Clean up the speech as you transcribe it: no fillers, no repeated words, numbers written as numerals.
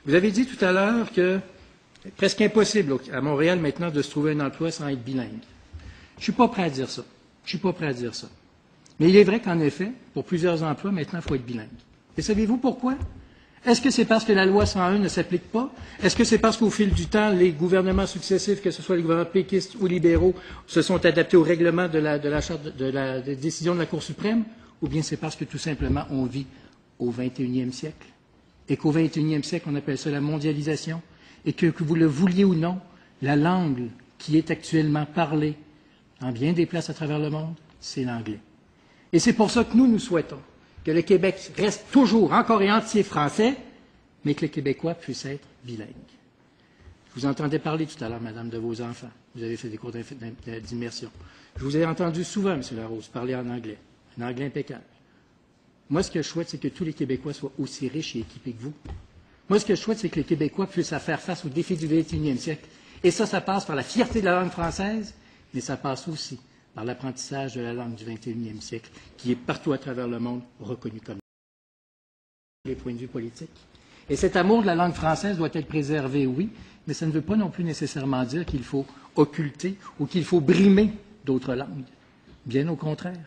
Vous avez dit tout à l'heure que c'est presque impossible à Montréal maintenant de se trouver un emploi sans être bilingue. Je ne suis pas prêt à dire ça. Mais il est vrai qu'en effet, pour plusieurs emplois, maintenant, il faut être bilingue. Et savez-vous pourquoi? Est-ce que c'est parce que la loi 101 ne s'applique pas? Est-ce que c'est parce qu'au fil du temps, les gouvernements successifs, que ce soit les gouvernements péquistes ou libéraux, se sont adaptés au règlement de la décision de la Cour suprême? Ou bien c'est parce que tout simplement, on vit au 21e siècle? Et qu'au 21e siècle, on appelle ça la mondialisation? Et que vous le vouliez ou non, la langue qui est actuellement parlée en bien des places à travers le monde, c'est l'anglais. Et c'est pour ça que nous souhaitons que le Québec reste toujours, encore et entier français, mais que les Québécois puissent être bilingues. Je vous entendais parler tout à l'heure, madame, de vos enfants. Vous avez fait des cours d'immersion. Je vous ai entendu souvent, M. Larose, parler en anglais, un anglais impeccable. Moi, ce que je souhaite, c'est que tous les Québécois soient aussi riches et équipés que vous. Moi, ce que je souhaite, c'est que les Québécois puissent faire face aux défis du 21e siècle. Et ça passe par la fierté de la langue française, mais ça passe aussi par l'apprentissage de la langue du 21e siècle, qui est partout à travers le monde reconnu comme les points de vue politiques. Et cet amour de la langue française doit être préservé, oui, mais ça ne veut pas non plus nécessairement dire qu'il faut occulter ou qu'il faut brimer d'autres langues. Bien au contraire.